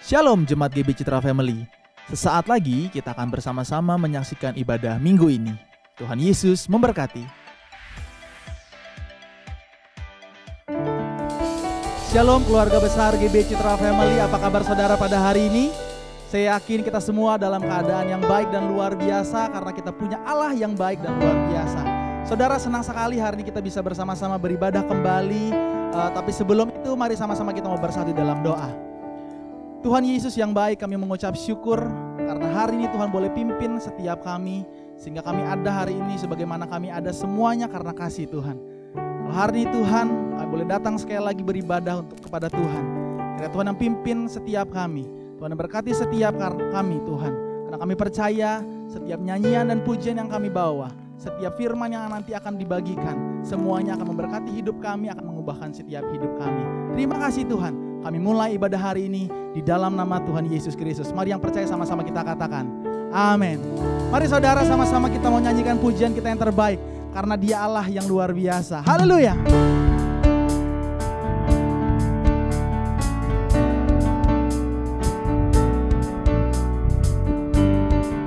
Shalom Jemaat GB Citra Family. Sesaat lagi kita akan bersama-sama menyaksikan ibadah minggu ini. Tuhan Yesus memberkati. Shalom keluarga besar GB Citra Family, apa kabar saudara pada hari ini? Saya yakin kita semua dalam keadaan yang baik dan luar biasa karena kita punya Allah yang baik dan luar biasa. Saudara, senang sekali hari ini kita bisa bersama-sama beribadah kembali. Tapi sebelum itu mari sama-sama kita mau bersatu dalam doa. Tuhan Yesus yang baik, kami mengucap syukur karena hari ini Tuhan boleh pimpin setiap kami sehingga kami ada hari ini sebagaimana kami ada semuanya karena kasih Tuhan. Kalau hari ini Tuhan kami boleh datang sekali lagi beribadah kepada Tuhan. Kiranya Tuhan yang pimpin setiap kami, Tuhan yang berkati setiap kami Tuhan. Karena kami percaya setiap nyanyian dan pujian yang kami bawa, setiap firman yang nanti akan dibagikan, semuanya akan memberkati hidup kami, akan mengubahkan setiap hidup kami. Terima kasih Tuhan. Kami mulai ibadah hari ini di dalam nama Tuhan Yesus Kristus. Mari yang percaya sama-sama kita katakan amin. Mari saudara sama-sama kita mau nyanyikan pujian kita yang terbaik karena Dia Allah yang luar biasa. Haleluya.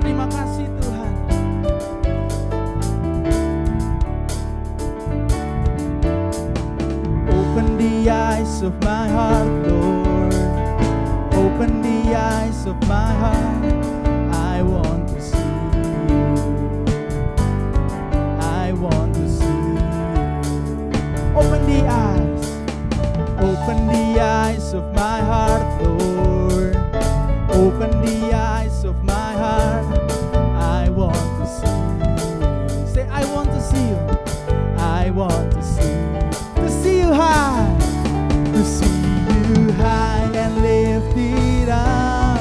Terima kasih Tuhan. Open the eyes of my heart, Lord. Open the eyes of my heart. I want to see you. I want to see you. Open the eyes. Open the eyes of my heart, Lord. Open the eyes of my heart. I want to see you. Say, I want to see you. I want to see you. To see you high. To see you high and lifted up,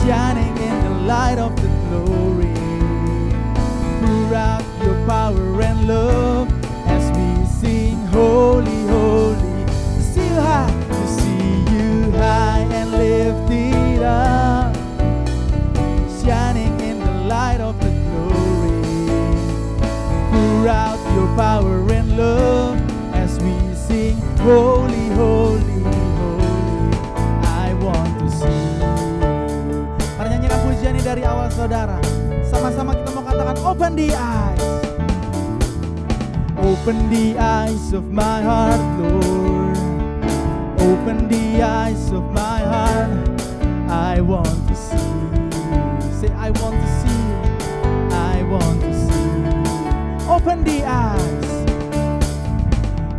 shining in the light of the glory. Pour out your power and love as we sing holy, holy. To see you high, to see you high and lifted up, shining in the light of the glory. Pour out your power and love as we sing holy, holy, holy. I want to see you. Mari nyanyikan pujian ini dari awal saudara. Sama-sama kita mau katakan open the eyes. Open the eyes of my heart, Lord. Open the eyes of my heart. I want to see you. Say, I want to see you. I want to see you. Open the eyes.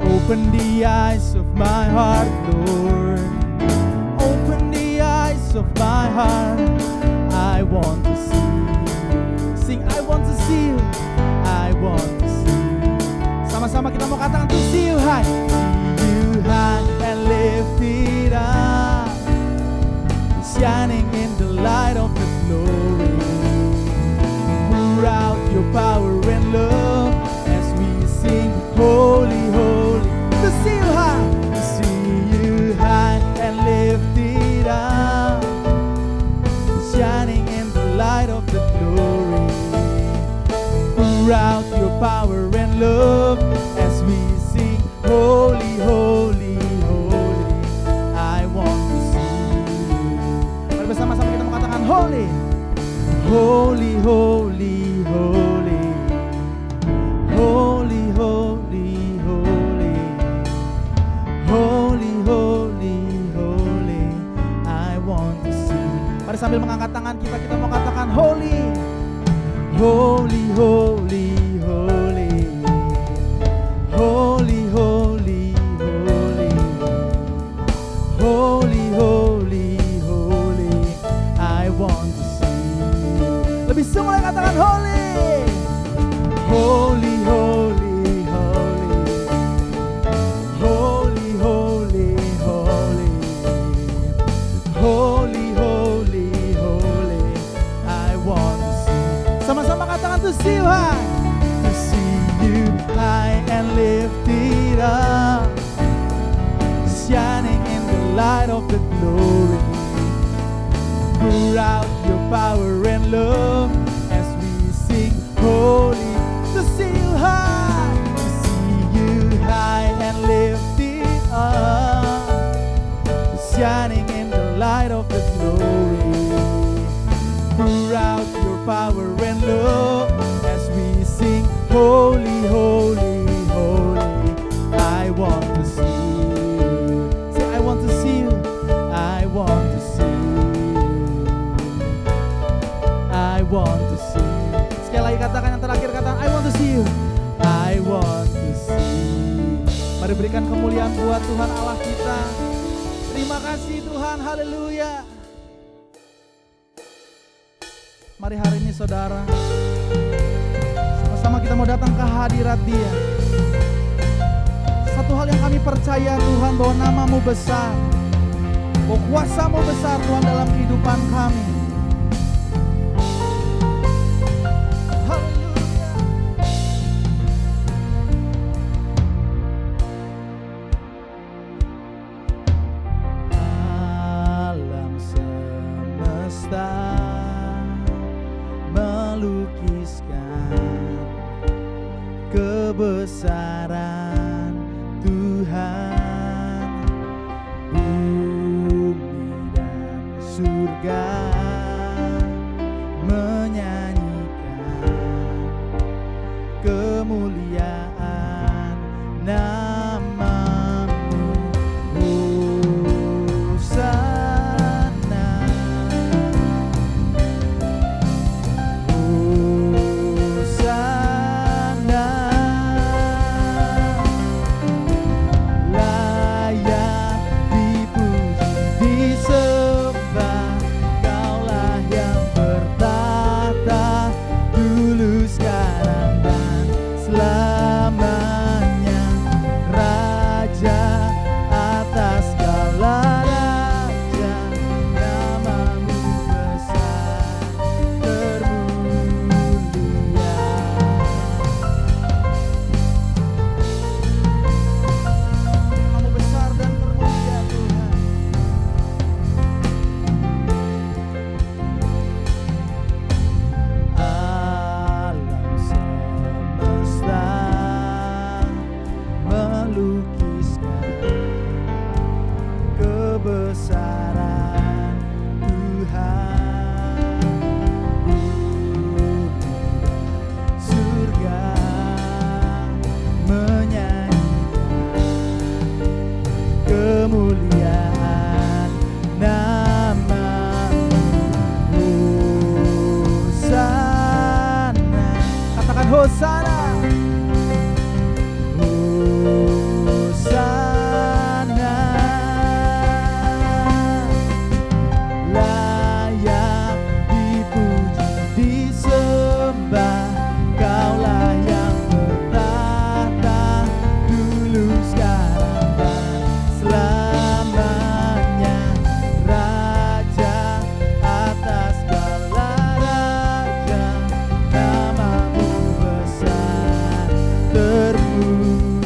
Open the eyes of my heart, Lord. Open the eyes of my heart. I want to see you. Sing, I want to see you. I want to see you. Sama-sama kita mau katakan to see you high. See you high and lifted up, shining in the light of the glory. Pour out your power and love as we sing holy, holy. To see you high, to see you high and lifted up, shining in the light of the glory. Pour out your power and love as we sing holy, holy, holy. I want to see you. Mari bersama-sama kita mengatakan holy, holy, holy, holy, holy, holy, holy, holy, holy, holy. I want to see. Mari sambil mengangkat tangan kita mau katakan holy, holy, holy, holy, holy, holy, holy, holy, holy, holy. I want to see. Lebih semua katakan holy, holy, holy, holy, holy, holy, holy, holy, holy, holy. I want to see. Sama-sama katakan to see you high, to see you high and lifted up, shining in the light of the glory. Pour out your power and love as we sing holy. To see you high, to see you high and lifted up, shining in the light Katakan yang terakhir, katakan I want to see you. I want to see. Mari berikan kemuliaan buat Tuhan Allah kita. Terima kasih Tuhan, haleluya. Mari hari ini saudara, sama-sama kita mau datang ke hadirat Dia. Satu hal yang kami percaya Tuhan, bahwa nama-Mu besar, bahwa kuasa-Mu besar Tuhan dalam kehidupan kami. Alam semesta melukiskan kebesaran Tuhan. Bumi dan surga menyanyikan kemuliaan nama-Mu. Hosana, Hosana, layak dipuji, disembah, Kaulah yang bertata dulu, sekarang, dan selamanya. Raja atas segala raja, nama-Mu besar termulia. Nama-Mu besar dan termulia Tuhan. Alam semesta melukiskan kebesaran Tuhan. Bumi dan surga menyanyikan kemuliaan nama-Mu. Hosana, katakan Hosana. Hosana, layak dipuji, disembah, Kaulah yang bertata dulu, sekarang, dan selamanya. Raja atas segala raja, nama-Mu besar termulia.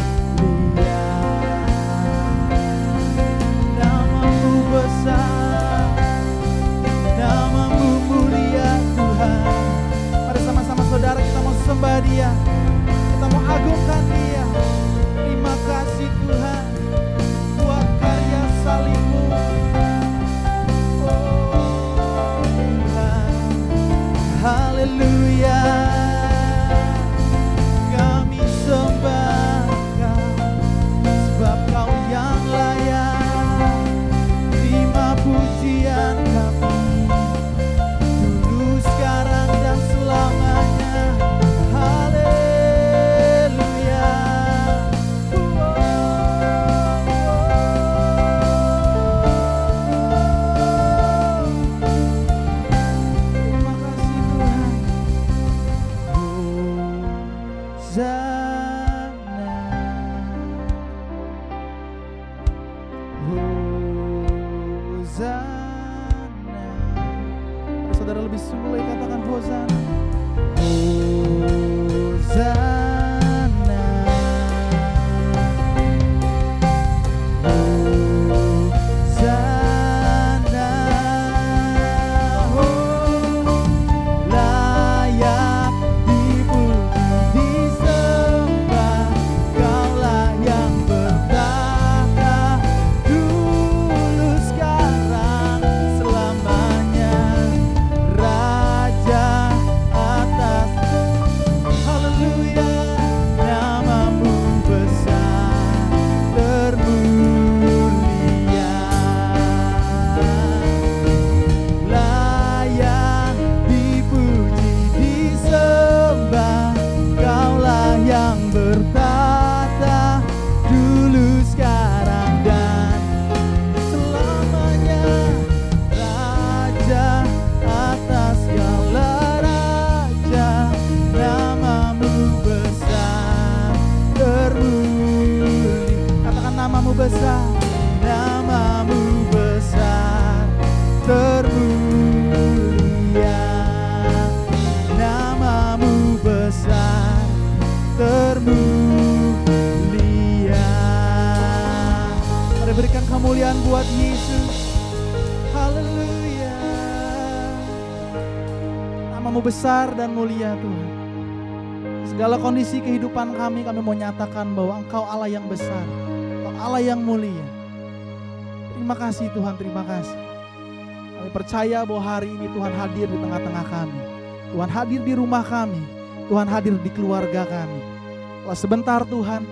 Nama-Mu besar, nama-Mu mulia Tuhan. Mari sama-sama saudara kita mau sembah Dia, kita mau agungkan Dia. Terima kasih Tuhan buat karya salib-Mu. Oh Tuhan, haleluya. Kami sembah Kau, sebab Kau yang layak. Terima pujian kami dulu, sekarang, dan selamanya. Haleluya. Terima kasih Tuhan. Hosana, Hosana. Saudara lebih mulai katakan Hosana. Hosana, Hosana, oh, layak dipuji, disembah, besar, namamu besar, termulia. Namamu besar, termulia. Mari berikan kemuliaan buat Yesus. Haleluya. Namamu besar dan mulia Tuhan. Segala kondisi kehidupan kami mau nyatakan bahwa Engkau Allah yang besar, Engkau Allah yang mulia. Terima kasih Tuhan, terima kasih. Kami percaya bahwa hari ini Tuhan hadir di tengah-tengah kami. Tuhan hadir di rumah kami, Tuhan hadir di keluarga kami. Kalau sebentar Tuhan,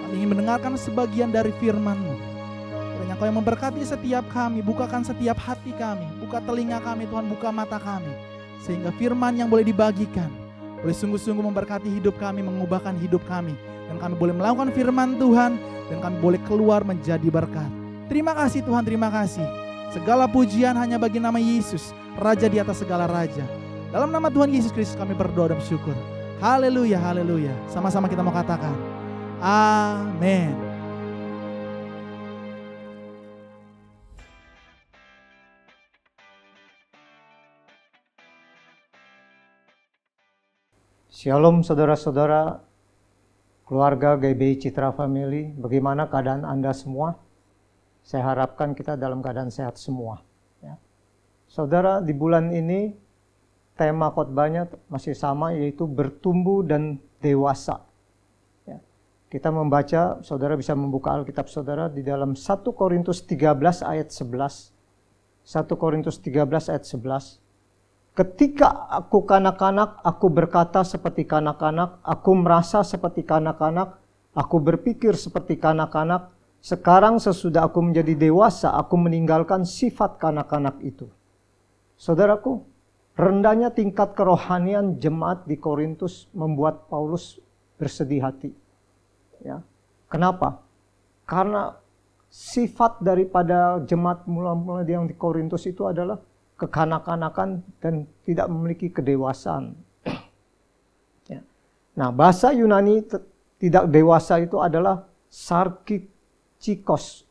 kami ingin mendengarkan sebagian dari firman-Mu. Kiranya Kau yang memberkati setiap kami, bukakan setiap hati kami, buka telinga kami Tuhan, buka mata kami. Sehingga firman yang boleh dibagikan, boleh sungguh-sungguh memberkati hidup kami, mengubahkan hidup kami. Dan kami boleh melakukan firman Tuhan, dan kami boleh keluar menjadi berkat. Terima kasih Tuhan, terima kasih. Segala pujian hanya bagi nama Yesus, Raja di atas segala raja. Dalam nama Tuhan Yesus Kristus kami berdoa dan bersyukur. Haleluya, haleluya. Sama-sama kita mau katakan, amin. Shalom saudara-saudara, keluarga GBI Citra Family, bagaimana keadaan Anda semua? Saya harapkan kita dalam keadaan sehat semua. Ya. Saudara, di bulan ini tema khotbahnya masih sama, yaitu bertumbuh dan dewasa. Ya. Kita membaca, saudara bisa membuka Alkitab saudara di dalam 1 Korintus 13 ayat 11. 1 Korintus 13 ayat 11. Ketika aku kanak-kanak, aku berkata seperti kanak-kanak, aku merasa seperti kanak-kanak, aku berpikir seperti kanak-kanak. Sekarang sesudah aku menjadi dewasa, aku meninggalkan sifat kanak-kanak itu. Saudaraku, rendahnya tingkat kerohanian jemaat di Korintus membuat Paulus bersedih hati. Ya. Kenapa? Karena sifat daripada jemaat mula-mula yang di Korintus itu adalah kekanak-kanakan dan tidak memiliki kedewasaan. Ya. Nah, bahasa Yunani tidak dewasa itu adalah sarkikos.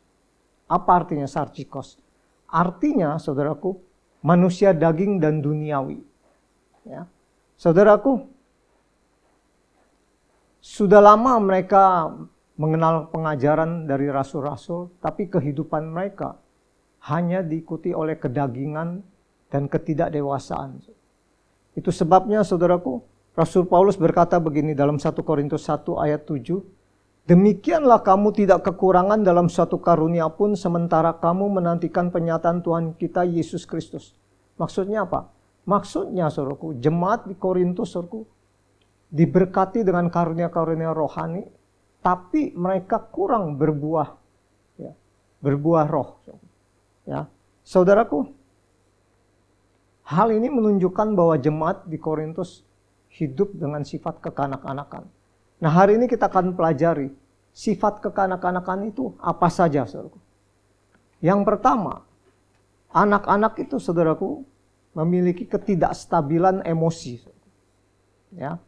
Apa artinya sarkikos? Artinya, saudaraku, manusia daging dan duniawi. Ya. Saudaraku, sudah lama mereka mengenal pengajaran dari rasul-rasul, tapi kehidupan mereka hanya diikuti oleh kedagingan dan ketidakdewasaan. Itu sebabnya saudaraku, Rasul Paulus berkata begini dalam 1 Korintus 1 ayat 7. Demikianlah kamu tidak kekurangan dalam suatu karunia pun sementara kamu menantikan penyataan Tuhan kita Yesus Kristus. Maksudnya apa? Maksudnya saudaraku, jemaat di Korintus saudaraku diberkati dengan karunia-karunia rohani, tapi mereka kurang berbuah, ya, berbuah roh. Ya, saudaraku, hal ini menunjukkan bahwa jemaat di Korintus hidup dengan sifat kekanak-kanakan. Nah, hari ini kita akan pelajari sifat kekanak-kanakan itu apa saja, saudaraku. Yang pertama, anak-anak itu, saudaraku, memiliki ketidakstabilan emosi. Ya.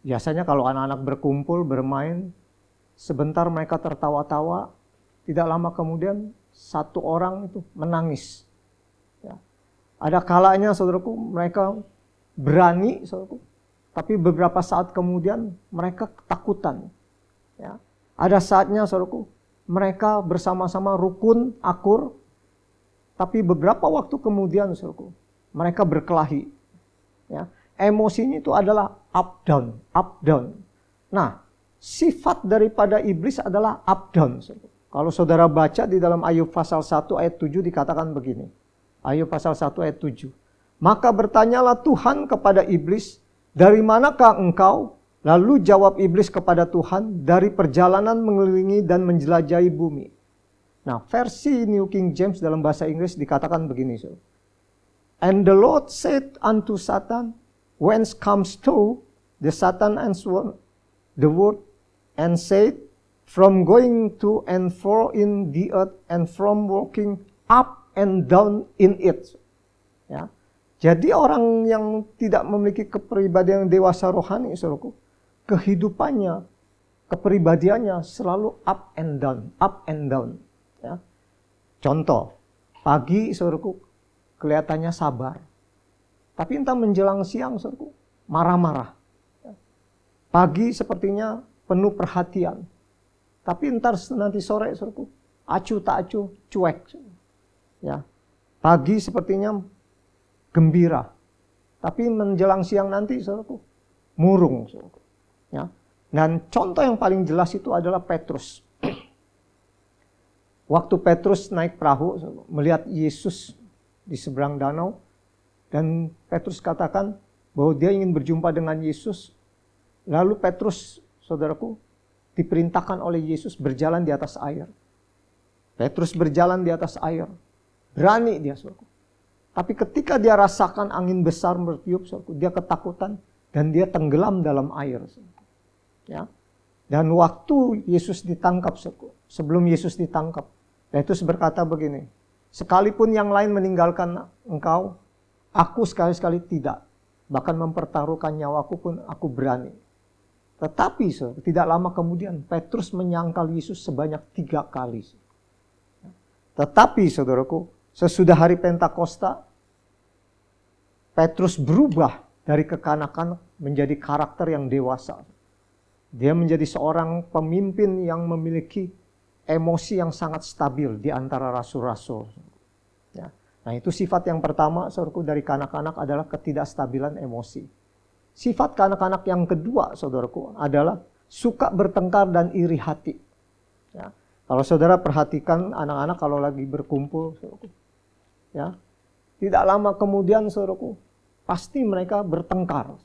Biasanya kalau anak-anak berkumpul, bermain, sebentar mereka tertawa-tawa, tidak lama kemudian satu orang itu menangis. Ya. Ada kalanya, saudaraku, mereka berani, saudaraku, tapi beberapa saat kemudian mereka ketakutan. Ya. Ada saatnya, saudaraku, mereka bersama-sama rukun, akur, tapi beberapa waktu kemudian, saudaraku, mereka berkelahi. Ya. Emosinya itu adalah up down, up down. Nah, sifat daripada iblis adalah up down. Kalau saudara baca di dalam Ayub pasal 1 ayat 7 dikatakan begini. Ayub pasal 1 ayat 7. Maka bertanyalah Tuhan kepada iblis, dari manakah engkau? Lalu jawab iblis kepada Tuhan, dari perjalanan mengelilingi dan menjelajahi bumi. Nah, versi New King James dalam bahasa Inggris dikatakan begini. So. And the Lord said unto Satan, whence comes thou? The Satan answered the word and said, from going to and fro in the earth and from walking up and down in it. Ya. Jadi orang yang tidak memiliki kepribadian dewasa rohani, saudaraku, kehidupannya kepribadiannya selalu up and down. Ya. Contoh, pagi saudaraku kelihatannya sabar. Tapi entah menjelang siang saudaraku marah-marah. Ya. Pagi sepertinya penuh perhatian. Tapi entar nanti sore saudaraku acuh tak acuh, cuek. Ya. Pagi sepertinya gembira. Tapi menjelang siang nanti saudaraku murung. Saudaraku. Ya. Dan contoh yang paling jelas itu adalah Petrus. Waktu Petrus naik perahu, melihat Yesus di seberang danau, dan Petrus katakan bahwa dia ingin berjumpa dengan Yesus. Lalu Petrus, saudaraku, diperintahkan oleh Yesus berjalan di atas air. Petrus berjalan di atas air. Berani dia, saudaraku. Tapi ketika dia rasakan angin besar bertiup, saudaraku, dia ketakutan dan dia tenggelam dalam air. Saudaraku. Ya. Dan waktu Yesus ditangkap, sebelum Yesus ditangkap, Petrus berkata begini, sekalipun yang lain meninggalkan engkau, aku sekali-sekali tidak. Bahkan mempertaruhkan nyawaku pun aku berani. Tetapi tidak lama kemudian Petrus menyangkal Yesus sebanyak 3 kali. Tetapi saudaraku, sesudah hari Pentakosta, Petrus berubah dari kekanak-kanak menjadi karakter yang dewasa. Dia menjadi seorang pemimpin yang memiliki emosi yang sangat stabil di antara rasul-rasul. Ya. Nah itu sifat yang pertama, saudaraku, dari kanak-kanak adalah ketidakstabilan emosi. Sifat kanak-kanak yang kedua, saudaraku, adalah suka bertengkar dan iri hati. Ya. Kalau saudara perhatikan anak-anak kalau lagi berkumpul, saudaraku, ya, tidak lama kemudian, saudaraku, pasti mereka bertengkar.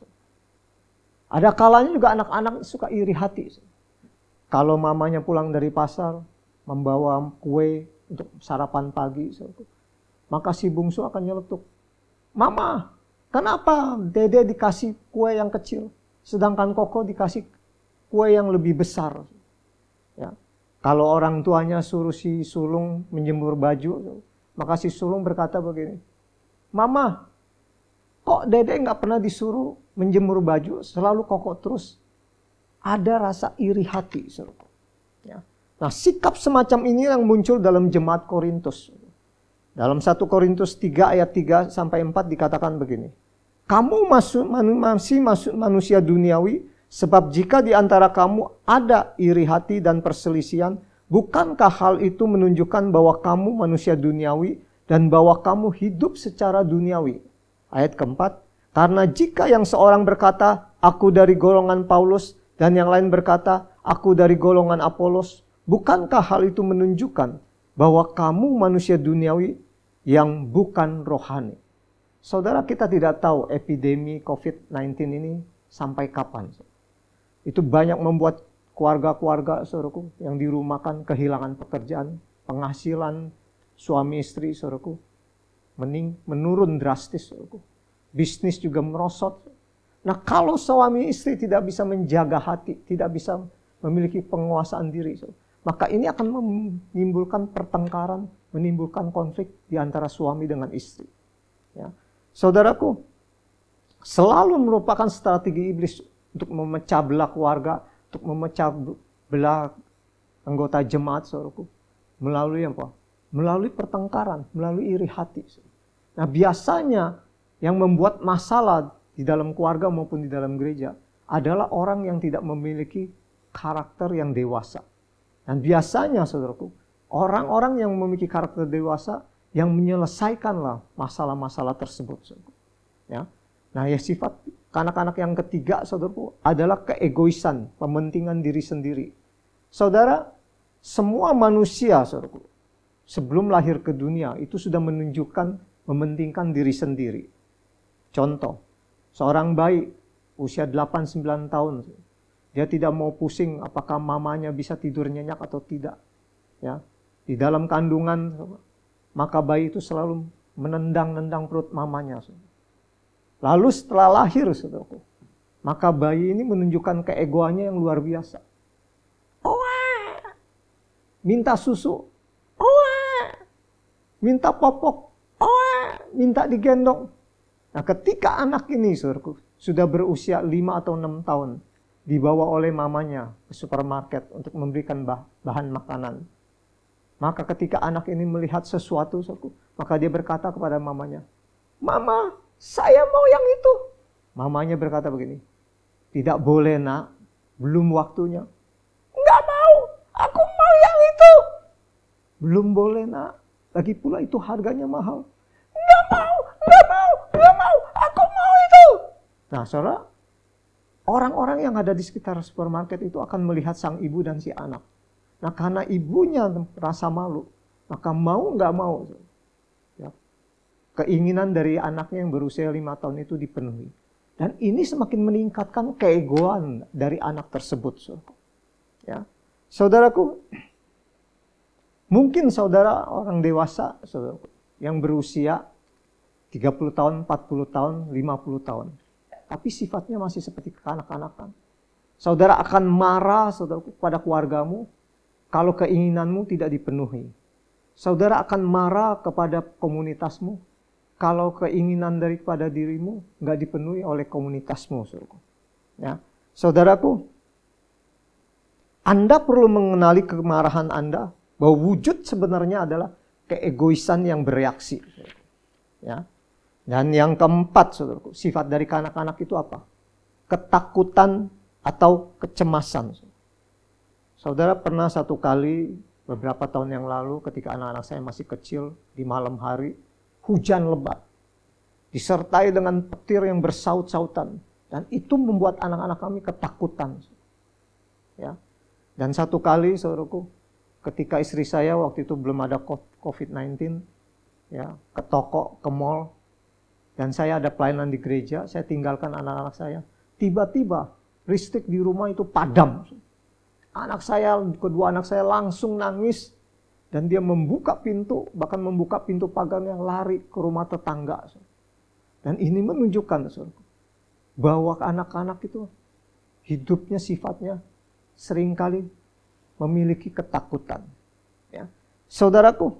Ada kalanya juga anak-anak suka iri hati. Kalau mamanya pulang dari pasar, membawa kue untuk sarapan pagi, maka si bungsu akan nyeletuk, "Mama, kenapa Dede dikasih kue yang kecil, sedangkan Koko dikasih kue yang lebih besar?" Ya. Kalau orang tuanya suruh si sulung menjemur baju, maka si sulung berkata begini, "Mama, kok Dede nggak pernah disuruh menjemur baju, selalu Koko terus?" Ada rasa iri hati. Ya. Nah sikap semacam ini yang muncul dalam jemaat Korintus. Dalam 1 Korintus 3 ayat 3-4 dikatakan begini. Kamu masih manusia duniawi, sebab jika di antara kamu ada iri hati dan perselisihan, bukankah hal itu menunjukkan bahwa kamu manusia duniawi dan bahwa kamu hidup secara duniawi? Ayat keempat, karena jika yang seorang berkata, aku dari golongan Paulus, dan yang lain berkata, aku dari golongan Apolos, bukankah hal itu menunjukkan bahwa kamu manusia duniawi yang bukan rohani? Saudara, kita tidak tahu epidemi COVID-19 ini sampai kapan. Itu banyak membuat keluarga-keluarga, saudaraku, yang dirumahkan kehilangan pekerjaan, penghasilan suami istri, saudaraku, menurun drastis, saudaraku. Bisnis juga merosot. Nah kalau suami istri tidak bisa menjaga hati, tidak bisa memiliki penguasaan diri, maka ini akan menimbulkan pertengkaran, menimbulkan konflik di antara suami dengan istri. Ya. Saudaraku, selalu merupakan strategi iblis untuk memecah belah keluarga, untuk memecah belah anggota jemaat, saudaraku. Melalui apa? Melalui pertengkaran, melalui iri hati. Nah biasanya yang membuat masalah di dalam keluarga maupun di dalam gereja adalah orang yang tidak memiliki karakter yang dewasa. Dan biasanya, saudaraku, orang-orang yang memiliki karakter dewasa yang menyelesaikanlah masalah-masalah tersebut. Saudaraku. Ya. Nah, ya sifat kanak-kanak yang ketiga, saudaraku, adalah keegoisan, pementingan diri sendiri. Saudara, semua manusia, saudaraku, sebelum lahir ke dunia itu sudah menunjukkan mementingkan diri sendiri. Contoh, seorang bayi usia 8-9 tahun, dia tidak mau pusing apakah mamanya bisa tidur nyenyak atau tidak. Ya, di dalam kandungan, maka bayi itu selalu menendang-nendang perut mamanya. Lalu setelah lahir, saudaraku, maka bayi ini menunjukkan keegoannya yang luar biasa. Minta susu, minta popok, minta digendong. Nah ketika anak ini, saudaraku, sudah berusia 5 atau 6 tahun, dibawa oleh mamanya ke supermarket untuk memberikan bahan makanan. Maka ketika anak ini melihat sesuatu, maka dia berkata kepada mamanya, "Mama, saya mau yang itu." Mamanya berkata begini, "Tidak boleh nak, belum waktunya." "Enggak mau, aku mau yang itu." "Belum boleh nak, lagi pula itu harganya mahal." "Enggak mau, enggak mau, enggak mau, aku mau itu." Nah saudara, orang-orang yang ada di sekitar supermarket itu akan melihat sang ibu dan si anak. Nah karena ibunya rasa malu, maka mau nggak mau, ya, keinginan dari anaknya yang berusia 5 tahun itu dipenuhi. Dan ini semakin meningkatkan keegoan dari anak tersebut. Ya, saudaraku, mungkin saudara orang dewasa, saudaraku, yang berusia 30 tahun, 40 tahun, 50 tahun. Tapi sifatnya masih seperti kekanak-kanakan. Saudara akan marah, saudaraku, pada keluargamu kalau keinginanmu tidak dipenuhi. Saudara akan marah kepada komunitasmu kalau keinginan daripada dirimu nggak dipenuhi oleh komunitasmu. Ya. Saudaraku, Anda perlu mengenali kemarahan Anda, bahwa wujud sebenarnya adalah keegoisan yang bereaksi. Ya. Dan yang keempat, saudaraku, sifat dari kanak-kanak itu apa? Ketakutan atau kecemasan. Saudara pernah satu kali beberapa tahun yang lalu ketika anak-anak saya masih kecil, di malam hari hujan lebat disertai dengan petir yang bersaut-sautan, dan itu membuat anak-anak kami ketakutan. Ya. Dan satu kali, saudaraku, ketika istri saya waktu itu belum ada COVID-19, ya, ke toko, ke mall, dan saya ada pelayanan di gereja, saya tinggalkan anak-anak saya. Tiba-tiba listrik di rumah itu padam. Kedua anak saya langsung nangis, dan dia membuka pintu, bahkan membuka pintu pagarnya, lari ke rumah tetangga. Dan ini menunjukkan bahwa anak-anak itu hidupnya sifatnya seringkali memiliki ketakutan. Ya. Saudaraku,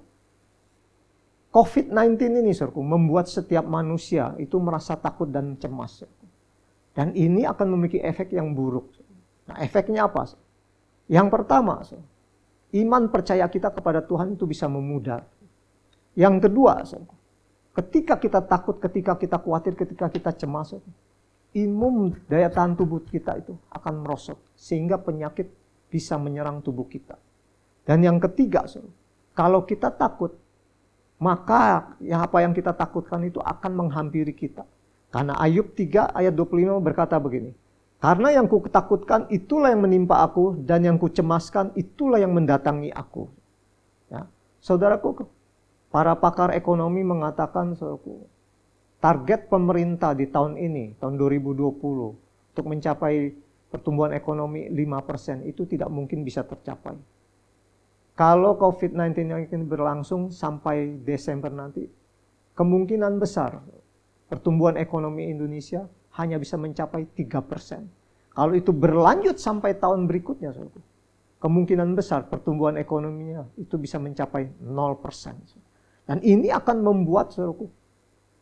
COVID-19 ini membuat setiap manusia itu merasa takut dan cemas. Dan ini akan memiliki efek yang buruk. Nah, efeknya apa? Yang pertama, iman percaya kita kepada Tuhan itu bisa memudar. Yang kedua, ketika kita takut, ketika kita khawatir, ketika kita cemas, imun daya tahan tubuh kita itu akan merosot, sehingga penyakit bisa menyerang tubuh kita. Dan yang ketiga, kalau kita takut, maka apa yang kita takutkan itu akan menghampiri kita. Karena Ayub 3 ayat 25 berkata begini, "Karena yang ku ketakutkan itulah yang menimpa aku, dan yang ku cemaskan itulah yang mendatangi aku." Ya. Saudaraku, para pakar ekonomi mengatakan, saudaraku, target pemerintah di tahun ini, tahun 2020, untuk mencapai pertumbuhan ekonomi 5% itu tidak mungkin bisa tercapai. Kalau COVID-19 yang akan berlangsung sampai Desember nanti, kemungkinan besar pertumbuhan ekonomi Indonesia hanya bisa mencapai 3%. Kalau itu berlanjut sampai tahun berikutnya, kemungkinan besar pertumbuhan ekonominya itu bisa mencapai 0%. Dan ini akan membuat,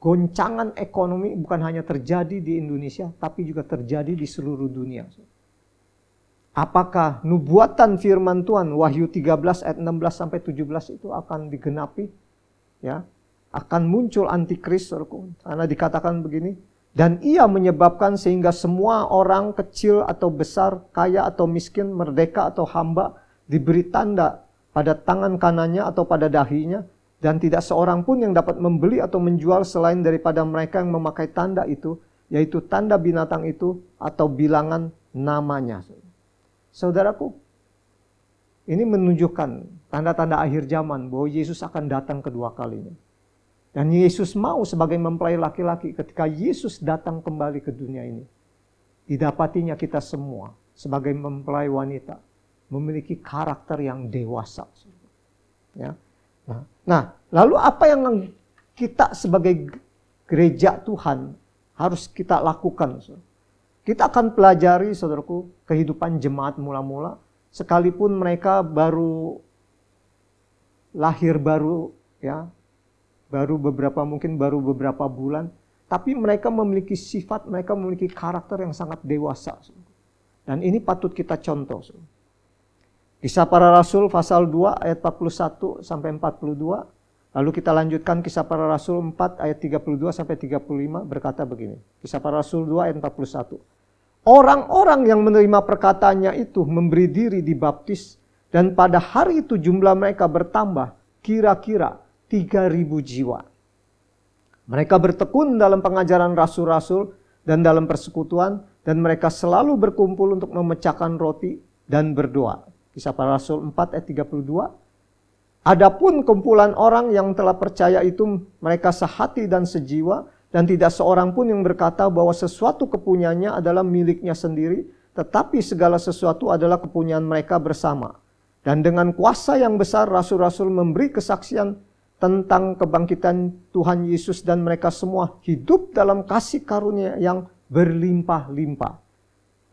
goncangan ekonomi bukan hanya terjadi di Indonesia, tapi juga terjadi di seluruh dunia. Apakah nubuatan firman Tuhan Wahyu 13 ayat 16 sampai 17 itu akan digenapi? Ya, akan muncul antikris, karena dikatakan begini, "Dan ia menyebabkan sehingga semua orang kecil atau besar, kaya atau miskin, merdeka atau hamba, diberi tanda pada tangan kanannya atau pada dahinya, dan tidak seorang pun yang dapat membeli atau menjual selain daripada mereka yang memakai tanda itu, yaitu tanda binatang itu atau bilangan namanya." Saudaraku, ini menunjukkan tanda-tanda akhir zaman bahwa Yesus akan datang kedua kalinya. Dan Yesus mau sebagai mempelai laki-laki, ketika Yesus datang kembali ke dunia ini, didapatinya kita semua sebagai mempelai wanita memiliki karakter yang dewasa. Ya. Nah, lalu apa yang kita sebagai gereja Tuhan harus kita lakukan? Kita akan pelajari, saudaraku, kehidupan jemaat mula-mula, sekalipun mereka baru lahir baru, ya, baru beberapa bulan, tapi mereka memiliki sifat, mereka memiliki karakter yang sangat dewasa. Dan ini patut kita contoh. Kisah Para Rasul pasal 2 ayat 41 sampai 42. Lalu kita lanjutkan Kisah Para Rasul 4 ayat 32 sampai 35 berkata begini. Kisah Para Rasul 2 ayat 41. Orang-orang yang menerima perkataannya itu memberi diri dibaptis, dan pada hari itu jumlah mereka bertambah kira-kira 3.000 jiwa. Mereka bertekun dalam pengajaran rasul-rasul dan dalam persekutuan, dan mereka selalu berkumpul untuk memecahkan roti dan berdoa. Kisah Para Rasul 4 ayat 32. Adapun kumpulan orang yang telah percaya itu mereka sehati dan sejiwa, dan tidak seorang pun yang berkata bahwa sesuatu kepunyaannya adalah miliknya sendiri, tetapi segala sesuatu adalah kepunyaan mereka bersama. Dan dengan kuasa yang besar rasul-rasul memberi kesaksian tentang kebangkitan Tuhan Yesus, dan mereka semua hidup dalam kasih karunia yang berlimpah-limpah.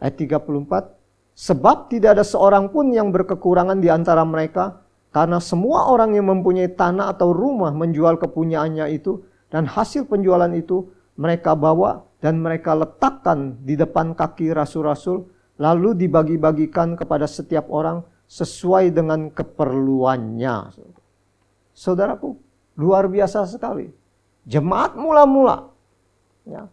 Ayat 34. Sebab tidak ada seorang pun yang berkekurangan di antara mereka, karena semua orang yang mempunyai tanah atau rumah menjual kepunyaannya itu, dan hasil penjualan itu mereka bawa dan mereka letakkan di depan kaki rasul-rasul, lalu dibagi-bagikan kepada setiap orang sesuai dengan keperluannya. Saudaraku, luar biasa sekali. Jemaat mula-mula ya,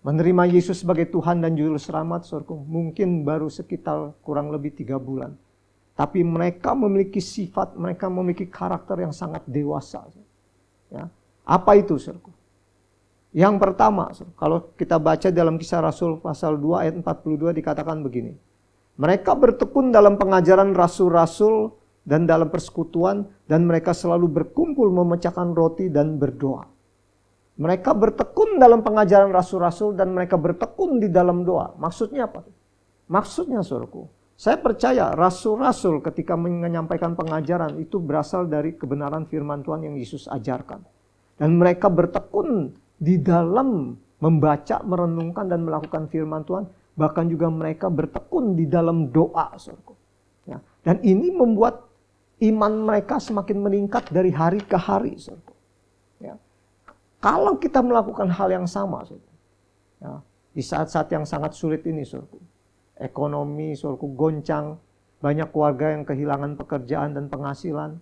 menerima Yesus sebagai Tuhan dan Juru Selamat, saudaraku, mungkin baru sekitar kurang lebih 3 bulan. Tapi mereka memiliki sifat, mereka memiliki karakter yang sangat dewasa. Ya. Apa itu, saudaraku? Yang pertama, kalau kita baca dalam Kisah Rasul pasal 2 ayat 42 dikatakan begini. Mereka bertekun dalam pengajaran rasul-rasul dan dalam persekutuan, dan mereka selalu berkumpul memecahkan roti dan berdoa. Mereka bertekun dalam pengajaran rasul-rasul dan mereka bertekun di dalam doa. Maksudnya apa? Maksudnya, saudaraku, saya percaya rasul-rasul ketika menyampaikan pengajaran itu berasal dari kebenaran firman Tuhan yang Yesus ajarkan. Dan mereka bertekun di dalam membaca, merenungkan, dan melakukan firman Tuhan. Bahkan juga mereka bertekun di dalam doa, saudaraku. Ya. Dan ini membuat iman mereka semakin meningkat dari hari ke hari, saudaraku. Ya. Kalau kita melakukan hal yang sama, saudaraku, ya, di saat-saat yang sangat sulit ini, saudaraku, ekonomi, saudaraku, goncang, banyak keluarga yang kehilangan pekerjaan dan penghasilan.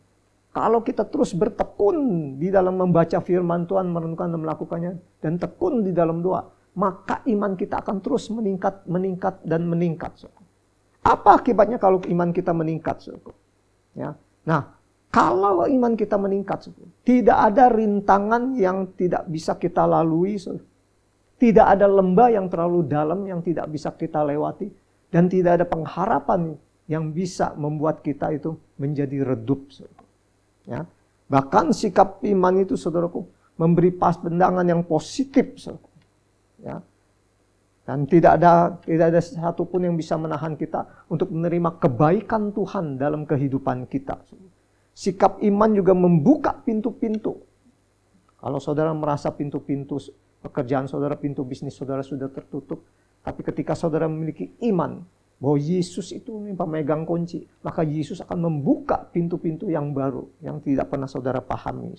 Kalau kita terus bertekun di dalam membaca firman Tuhan, merenungkan dan melakukannya, dan tekun di dalam doa, maka iman kita akan terus meningkat, meningkat, dan meningkat. Saudaraku. Apa akibatnya kalau iman kita meningkat? Saudaraku? Ya. Nah, kalau iman kita meningkat, saudaraku, tidak ada rintangan yang tidak bisa kita lalui, saudaraku. Tidak ada lembah yang terlalu dalam yang tidak bisa kita lewati, dan tidak ada pengharapan yang bisa membuat kita itu menjadi redup, saudaraku. Ya. Bahkan sikap iman itu, saudaraku, memberi pandangan yang positif, saudaraku. Ya. Dan tidak ada satupun yang bisa menahan kita untuk menerima kebaikan Tuhan dalam kehidupan kita. Sikap iman juga membuka pintu-pintu. Kalau saudara merasa pintu-pintu pekerjaan saudara, pintu bisnis saudara sudah tertutup, tapi ketika saudara memiliki iman bahwa Yesus itu pemegang kunci, maka Yesus akan membuka pintu-pintu yang baru yang tidak pernah saudara pahami.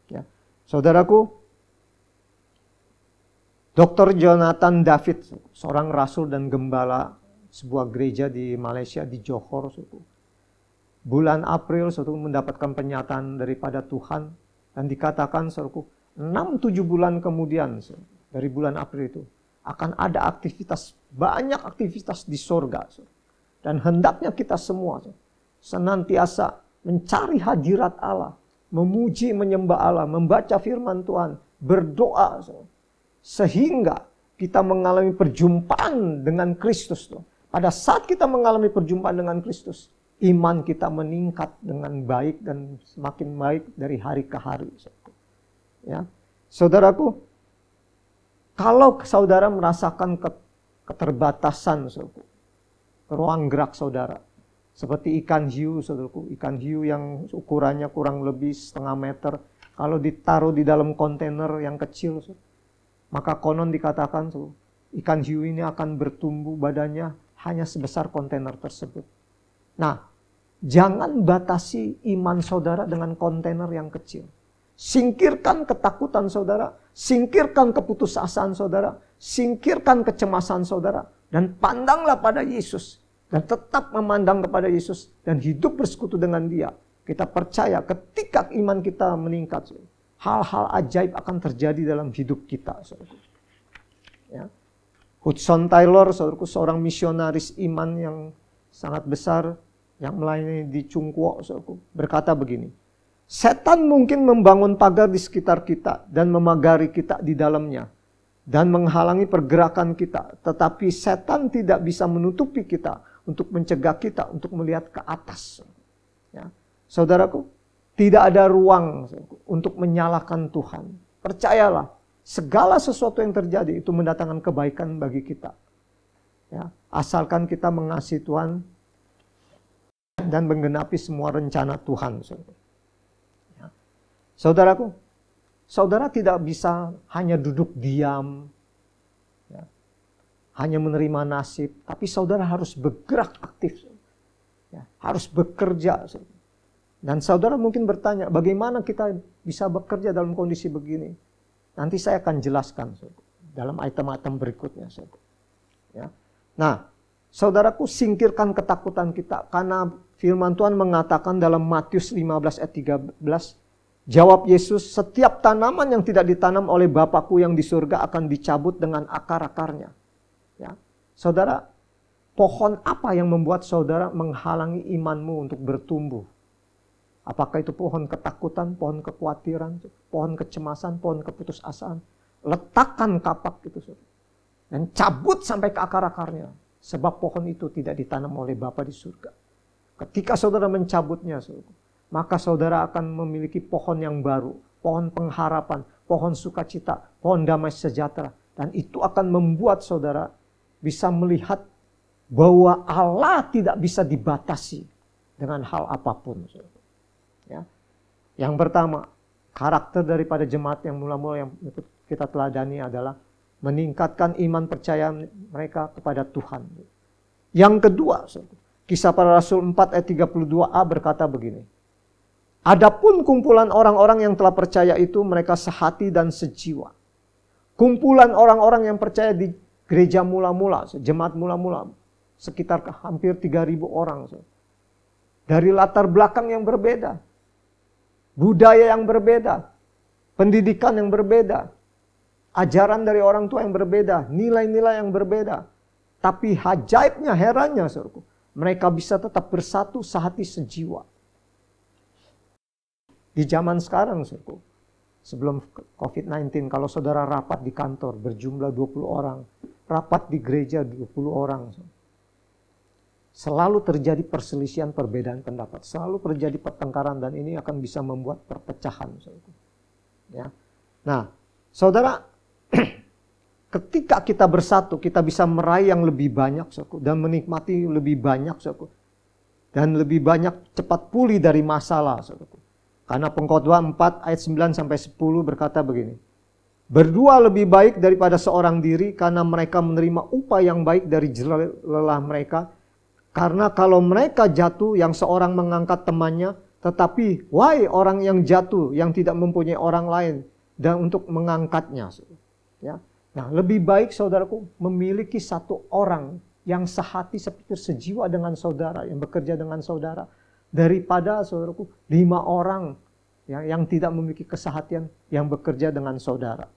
Ya. Saudaraku, Dr. Jonathan David, seorang rasul dan gembala sebuah gereja di Malaysia, di Johor, bulan April mendapatkan pernyataan daripada Tuhan, dan dikatakan 6-7 bulan kemudian dari bulan April itu akan ada aktivitas, banyak aktivitas di sorga. Dan hendaknya kita semua senantiasa mencari hadirat Allah, memuji, menyembah Allah, membaca firman Tuhan, berdoa. Sehingga kita mengalami perjumpaan dengan Kristus. Pada saat kita mengalami perjumpaan dengan Kristus, iman kita meningkat dengan baik dan semakin baik dari hari ke hari. Ya. Saudaraku, kalau saudara merasakan keterbatasan, saudaraku, ruang gerak saudara, seperti ikan hiu, saudaraku, ikan hiu yang ukurannya kurang lebih 0,5 meter, kalau ditaruh di dalam kontainer yang kecil, maka konon dikatakan ikan hiu ini akan bertumbuh badannya hanya sebesar kontainer tersebut. Nah, jangan batasi iman saudara dengan kontainer yang kecil. Singkirkan ketakutan saudara, singkirkan keputusasaan saudara, singkirkan kecemasan saudara. Dan pandanglah pada Yesus. Dan tetap memandang kepada Yesus. Dan hidup bersekutu dengan Dia. Kita percaya ketika iman kita meningkat, hal-hal ajaib akan terjadi dalam hidup kita. Ya. Hudson Taylor, saudaraku, seorang misionaris iman yang sangat besar, yang melayani di Cungkuo, saudaraku, berkata begini. Setan mungkin membangun pagar di sekitar kita dan memagari kita di dalamnya. Dan menghalangi pergerakan kita. Tetapi setan tidak bisa menutupi kita untuk mencegah kita untuk melihat ke atas. Ya. Saudaraku, tidak ada ruang untuk menyalahkan Tuhan. Percayalah, segala sesuatu yang terjadi itu mendatangkan kebaikan bagi kita. Ya. Asalkan kita mengasihi Tuhan dan menggenapi semua rencana Tuhan. Ya. Saudaraku, saudara tidak bisa hanya duduk diam, ya, hanya menerima nasib, tapi saudara harus bergerak aktif, ya, harus bekerja. Dan saudara mungkin bertanya, bagaimana kita bisa bekerja dalam kondisi begini? Nanti saya akan jelaskan dalam item-item berikutnya. Ya. Nah, saudaraku, singkirkan ketakutan kita, karena firman Tuhan mengatakan dalam Matius 15 ayat 13, jawab Yesus, setiap tanaman yang tidak ditanam oleh Bapakku yang di surga akan dicabut dengan akar-akarnya. Ya. Saudara, pohon apa yang membuat saudara menghalangi imanmu untuk bertumbuh? Apakah itu pohon ketakutan, pohon kekhawatiran, pohon kecemasan, pohon keputusasaan? Letakkan kapak itu, saudara, dan cabut sampai ke akar-akarnya. Sebab pohon itu tidak ditanam oleh Bapa di surga. Ketika saudara mencabutnya, saudara, maka saudara akan memiliki pohon yang baru, pohon pengharapan, pohon sukacita, pohon damai sejahtera. Dan itu akan membuat saudara bisa melihat bahwa Allah tidak bisa dibatasi dengan hal apapun. Ya. Yang pertama, karakter daripada jemaat yang mula-mula yang kita teladani adalah meningkatkan iman percaya mereka kepada Tuhan. Yang kedua, Kisah Para Rasul 4 ayat 32a berkata begini. Adapun kumpulan orang-orang yang telah percaya itu mereka sehati dan sejiwa. Kumpulan orang-orang yang percaya di gereja mula-mula, jemaat mula-mula, sekitar hampir 3.000 orang. Dari latar belakang yang berbeda, budaya yang berbeda, pendidikan yang berbeda, ajaran dari orang tua yang berbeda, nilai-nilai yang berbeda. Tapi ajaibnya, herannya, saudaraku, mereka bisa tetap bersatu sehati sejiwa. Di zaman sekarang, saudaraku, sebelum COVID-19, kalau saudara rapat di kantor berjumlah 20 orang, rapat di gereja 20 orang, selalu terjadi perselisihan, perbedaan pendapat, selalu terjadi pertengkaran, dan ini akan bisa membuat perpecahan, saudaraku. Ya. Nah, saudara, ketika kita bersatu, kita bisa meraih yang lebih banyak, saudaraku, dan menikmati lebih banyak, saudaraku, dan lebih banyak cepat pulih dari masalah, saudaraku. Karena Pengkhotbah 4 ayat 9 sampai 10 berkata begini. Berdua lebih baik daripada seorang diri, karena mereka menerima upah yang baik dari jerah lelah mereka. Karena kalau mereka jatuh, yang seorang mengangkat temannya, tetapi wahai orang yang jatuh, yang tidak mempunyai orang lain dan untuk mengangkatnya. Ya. Nah, lebih baik, saudaraku, memiliki satu orang yang sehati sepikir sejiwa dengan saudara, yang bekerja dengan saudara, daripada, saudaraku, 5 orang yang tidak memiliki kesehatian yang bekerja dengan saudara.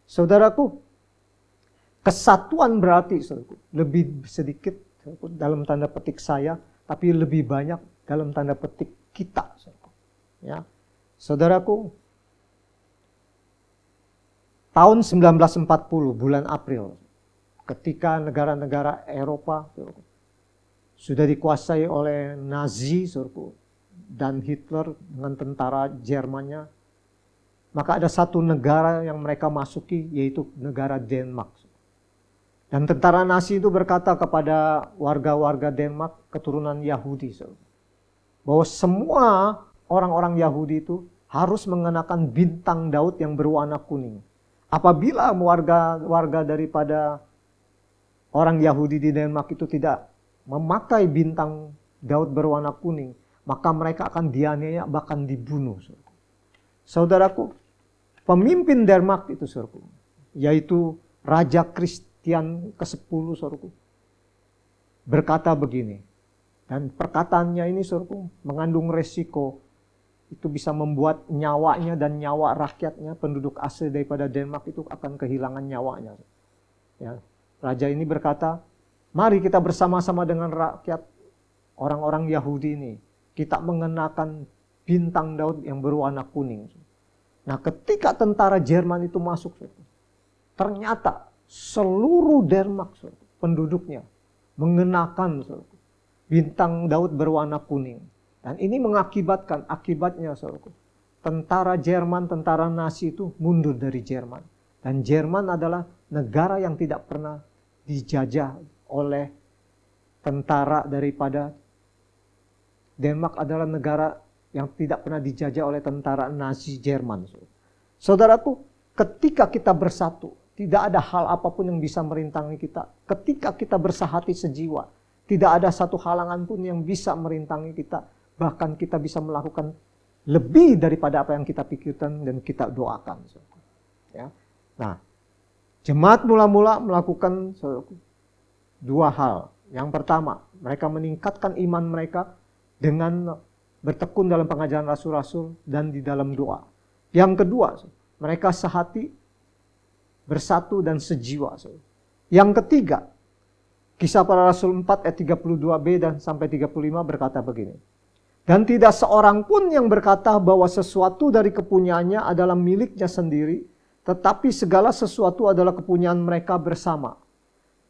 Saudaraku, kesatuan berarti, saudaraku, lebih sedikit, saudaraku, dalam tanda petik saya, tapi lebih banyak dalam tanda petik kita. Saudaraku. Ya. Saudaraku, tahun 1940, bulan April, ketika negara-negara Eropa, saudaraku, sudah dikuasai oleh Nazi, saudaraku, dan Hitler dengan tentara Jermannya, maka ada satu negara yang mereka masuki, yaitu negara Denmark. Dan tentara Nazi itu berkata kepada warga-warga Denmark, keturunan Yahudi, saudaraku, bahwa semua orang-orang Yahudi itu harus mengenakan bintang Daud yang berwarna kuning. Apabila warga daripada orang Yahudi di Denmark itu tidak memakai bintang Daud berwarna kuning, maka mereka akan dianiaya, bahkan dibunuh. Saudaraku, pemimpin Denmark itu, saudaraku, yaitu Raja Kristian ke-10, saudaraku, berkata begini. Dan perkataannya ini, saudaraku, mengandung resiko. Itu bisa membuat nyawanya dan nyawa rakyatnya, penduduk asli daripada Denmark itu akan kehilangan nyawanya. Ya, raja ini berkata, mari kita bersama-sama dengan rakyat orang-orang Yahudi ini. Kita mengenakan bintang Daud yang berwarna kuning. Nah, ketika tentara Jerman itu masuk, ternyata seluruh Denmark, penduduknya, mengenakan bintang Daud berwarna kuning. Dan ini mengakibatkan, akibatnya, saudaraku, tentara Jerman, tentara Nazi itu mundur dari Jerman. Dan Jerman adalah negara yang tidak pernah dijajah oleh tentara daripada Denmark, adalah negara yang tidak pernah dijajah oleh tentara Nazi Jerman. Saudaraku, ketika kita bersatu, tidak ada hal apapun yang bisa merintangi kita. Ketika kita bersahati sejiwa, tidak ada satu halangan pun yang bisa merintangi kita. Bahkan kita bisa melakukan lebih daripada apa yang kita pikirkan dan kita doakan. Ya. Nah, jemaat mula-mula melakukan dua hal. Yang pertama, mereka meningkatkan iman mereka dengan bertekun dalam pengajaran rasul-rasul dan di dalam doa. Yang kedua, mereka sehati, bersatu dan sejiwa. Yang ketiga, Kisah Para Rasul 4 ayat 32b dan sampai 35 berkata begini. Dan tidak seorang pun yang berkata bahwa sesuatu dari kepunyaannya adalah miliknya sendiri, tetapi segala sesuatu adalah kepunyaan mereka bersama.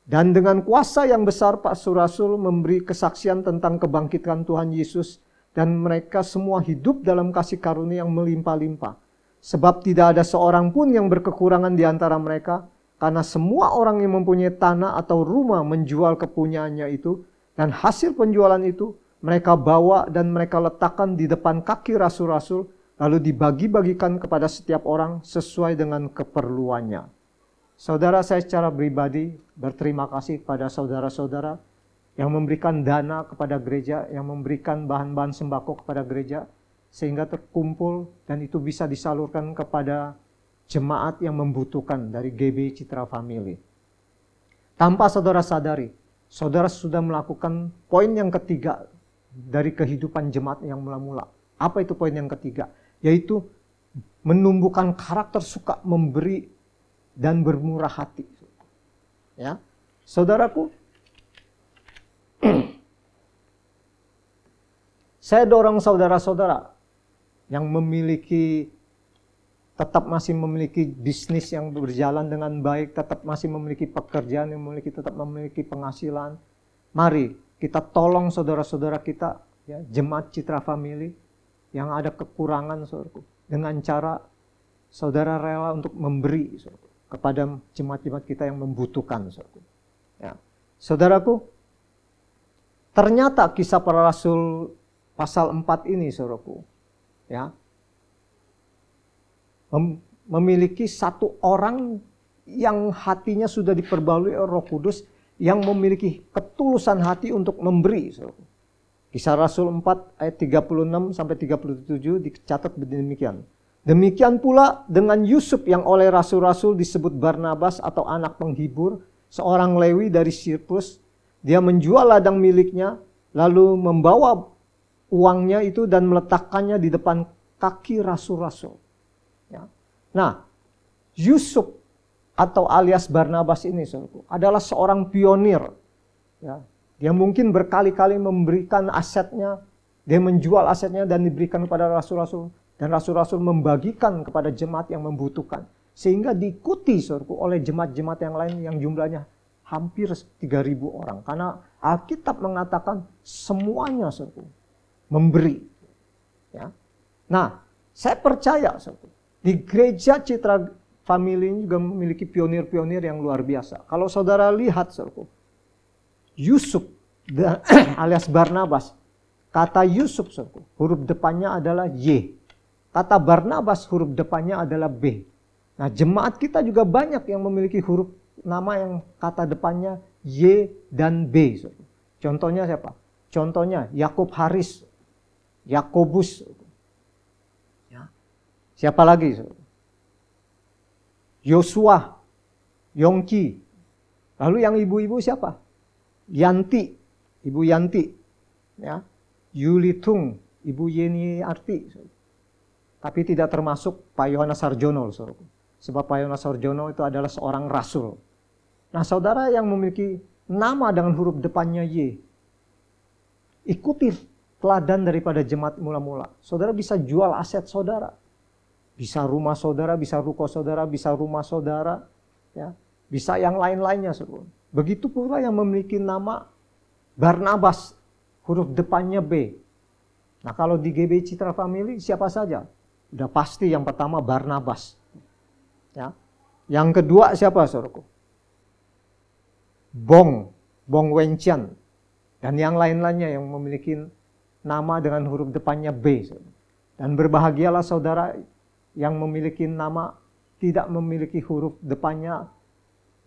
Dan dengan kuasa yang besar Pak Rasul memberi kesaksian tentang kebangkitan Tuhan Yesus, dan mereka semua hidup dalam kasih karunia yang melimpah-limpah. Sebab tidak ada seorang pun yang berkekurangan di antara mereka, karena semua orang yang mempunyai tanah atau rumah menjual kepunyaannya itu, dan hasil penjualan itu mereka bawa dan mereka letakkan di depan kaki rasul-rasul, lalu dibagi-bagikan kepada setiap orang sesuai dengan keperluannya. Saudara, saya secara pribadi berterima kasih kepada saudara-saudara yang memberikan dana kepada gereja, yang memberikan bahan-bahan sembako kepada gereja, sehingga terkumpul dan itu bisa disalurkan kepada jemaat yang membutuhkan dari GB Citra Family. Tanpa saudara sadari, saudara sudah melakukan poin yang ketiga dari kehidupan jemaat yang mula-mula. Apa itu poin yang ketiga? Yaitu menumbuhkan karakter suka memberi dan bermurah hati. Ya, saudaraku, saya dorong saudara-saudara yang tetap masih memiliki bisnis yang berjalan dengan baik, tetap masih memiliki pekerjaan yang tetap memiliki penghasilan. Mari kita tolong saudara-saudara kita, ya, jemaat Citra Family yang ada kekurangan, saudaraku, dengan cara saudara rela untuk memberi, saudaraku, kepada jemaat-jemaat kita yang membutuhkan, saudaraku. Ya. Saudaraku, ternyata Kisah Para Rasul pasal 4 ini, saudaraku, ya, memiliki satu orang yang hatinya sudah diperbarui oleh Roh Kudus, yang memiliki ketulusan hati untuk memberi. Kisah Rasul 4 ayat 36 sampai 37 dicatat demikian. Demikian pula dengan Yusuf yang oleh rasul-rasul disebut Barnabas atau anak penghibur, seorang Lewi dari Siprus. Dia menjual ladang miliknya, lalu membawa uangnya itu dan meletakkannya di depan kaki rasul-rasul. Ya. Nah, Yusuf atau alias Barnabas ini, saudaraku, adalah seorang pionir. Ya. Dia mungkin berkali-kali memberikan asetnya, dia menjual asetnya dan diberikan kepada rasul-rasul. Dan rasul-rasul membagikan kepada jemaat yang membutuhkan. Sehingga diikuti, saudaraku, oleh jemaat-jemaat yang lain yang jumlahnya hampir 3.000 orang. Karena Alkitab mengatakan semuanya, saudaraku, memberi. Ya. Nah, saya percaya, saudaraku, di gereja Citra Family ini juga memiliki pionir-pionir yang luar biasa. Kalau saudara lihat, saudaraku, Yusuf alias Barnabas, kata Yusuf, saudaraku, huruf depannya adalah Y. Kata Barnabas, huruf depannya adalah B. Nah, jemaat kita juga banyak yang memiliki huruf nama yang kata depannya Y dan B. Saudaraku. Contohnya siapa? Contohnya Yakub Haris, Yakobus. Ya. Siapa lagi? Saudaraku? Yosua, Yongki, Lalu yang ibu-ibu siapa? Yanti, Ibu Yanti, ya. Yuli Tung, Ibu Yeni Arti. Tapi tidak termasuk Pak Yohanes Sarjono, saudaraku. Sebab Pak Yohanes Sarjono itu adalah seorang rasul. Nah, saudara yang memiliki nama dengan huruf depannya Y, ikuti teladan daripada jemaat mula-mula. Saudara bisa jual aset saudara. Bisa rumah saudara, bisa ruko saudara, bisa rumah saudara, ya. Bisa yang lain-lainnya, saudara. Begitu pula yang memiliki nama Barnabas, huruf depannya B. Nah, kalau di GB Citra Family siapa saja? Udah pasti yang pertama Barnabas. Ya. Yang kedua siapa, saudaraku? Bong Wencian. Dan yang lain-lainnya yang memiliki nama dengan huruf depannya B. Saudara. Dan berbahagialah saudara yang memiliki nama tidak memiliki huruf depannya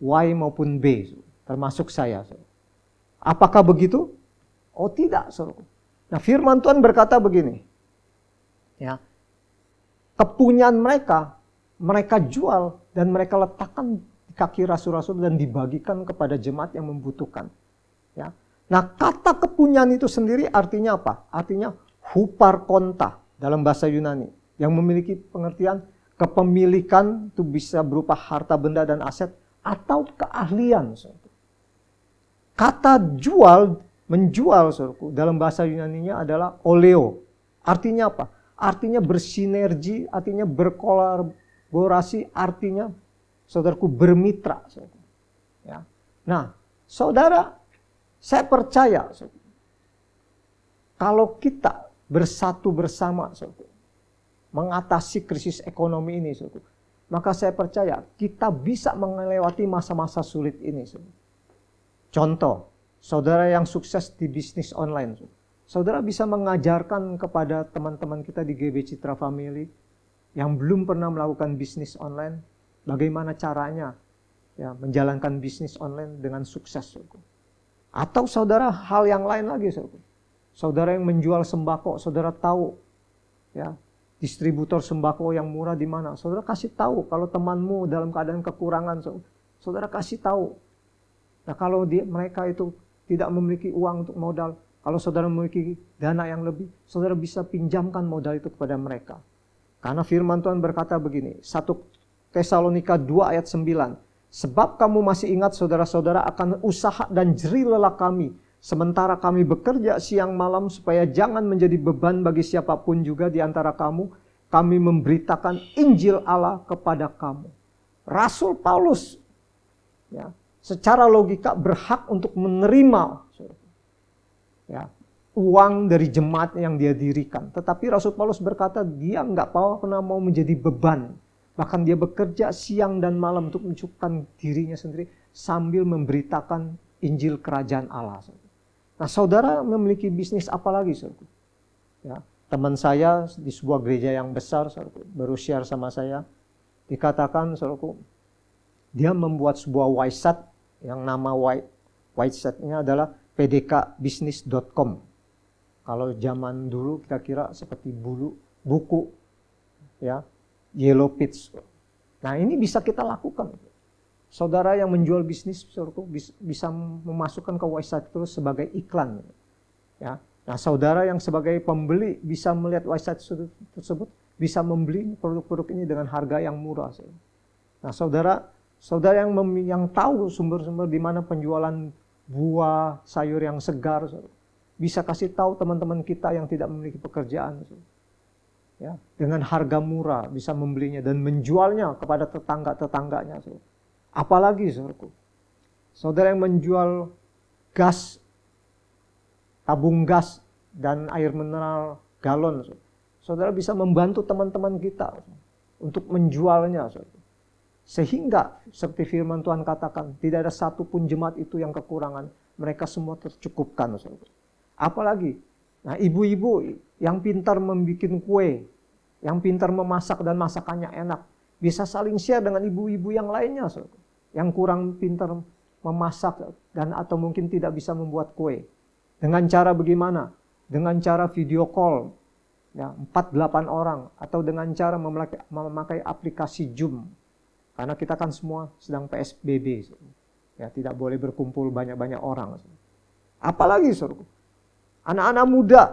Y maupun B, termasuk saya. Apakah begitu? Oh tidak, saudara. Nah, firman Tuhan berkata begini, ya, kepunyaan mereka jual dan mereka letakkan di kaki rasul-rasul dan dibagikan kepada jemaat yang membutuhkan. Ya. Nah, kata kepunyaan itu sendiri artinya apa? Artinya huparkonta dalam bahasa Yunani, yang memiliki pengertian kepemilikan itu bisa berupa harta benda dan aset atau keahlian. Kata menjual, saudaraku, dalam bahasa Yunaninya adalah oleo. Artinya apa? Artinya bersinergi, artinya berkolaborasi, artinya saudaraku bermitra. Saudaraku. Ya. Nah, saudara, saya percaya, saudaraku, kalau kita bersatu bersama, saudaraku, mengatasi krisis ekonomi ini, saudaraku, maka saya percaya kita bisa melewati masa-masa sulit ini. Contoh, saudara yang sukses di bisnis online. Saudara bisa mengajarkan kepada teman-teman kita di GB Citra Family yang belum pernah melakukan bisnis online, bagaimana caranya ya, menjalankan bisnis online dengan sukses. Atau saudara hal yang lain lagi. Saudara yang menjual sembako, saudara tahu ya, distributor sembako yang murah di mana. Saudara kasih tahu kalau temanmu dalam keadaan kekurangan, saudara kasih tahu. Nah, kalau mereka itu tidak memiliki uang untuk modal, kalau saudara memiliki dana yang lebih, saudara bisa pinjamkan modal itu kepada mereka. Karena firman Tuhan berkata begini, 1 Tesalonika 2 ayat 9. Sebab kamu masih ingat saudara-saudara akan usaha dan jerih lelah kami, sementara kami bekerja siang malam supaya jangan menjadi beban bagi siapapun juga di antara kamu, kami memberitakan Injil Allah kepada kamu. Rasul Paulus ya, secara logika berhak untuk menerima ya, uang dari jemaat yang dia dirikan. Tetapi Rasul Paulus berkata dia nggak pernah mau menjadi beban. Bahkan dia bekerja siang dan malam untuk mencukupkan dirinya sendiri sambil memberitakan Injil Kerajaan Allah. Nah, saudara memiliki bisnis apa lagi, saudara? Ya, teman saya di sebuah gereja yang besar, saudara, baru share sama saya, dikatakan, saudara, dia membuat sebuah website yang nama website-nya adalah pdkbusiness.com. Kalau zaman dulu kita kira seperti buku, ya, Yellow Page. Nah, ini bisa kita lakukan. Saudara yang menjual bisnis, saudaraku, bisa memasukkan ke website itu sebagai iklan. Ya. Nah, saudara yang sebagai pembeli bisa melihat website tersebut, bisa membeli produk-produk ini dengan harga yang murah. Nah, saudara yang tahu sumber-sumber di mana penjualan buah, sayur yang segar, saudara, bisa kasih tahu teman-teman kita yang tidak memiliki pekerjaan. Saudara. Ya, dengan harga murah bisa membelinya dan menjualnya kepada tetangga-tetangganya. Saudara. Apalagi saudara yang menjual gas, tabung gas dan air mineral galon, saudara bisa membantu teman-teman kita untuk menjualnya. Sehingga seperti firman Tuhan katakan, tidak ada satupun jemaat itu yang kekurangan, mereka semua tercukupkan. Apalagi, nah, ibu-ibu yang pintar membuat kue, yang pintar memasak dan masakannya enak, bisa saling share dengan ibu-ibu yang lainnya, yang kurang pintar memasak dan atau mungkin tidak bisa membuat kue. Dengan cara bagaimana? Dengan cara video call, ya, 4-8 orang, atau dengan cara memakai aplikasi Zoom. Karena kita kan semua sedang PSBB. Ya, tidak boleh berkumpul banyak-banyak orang. Apalagi saudaraku, anak-anak muda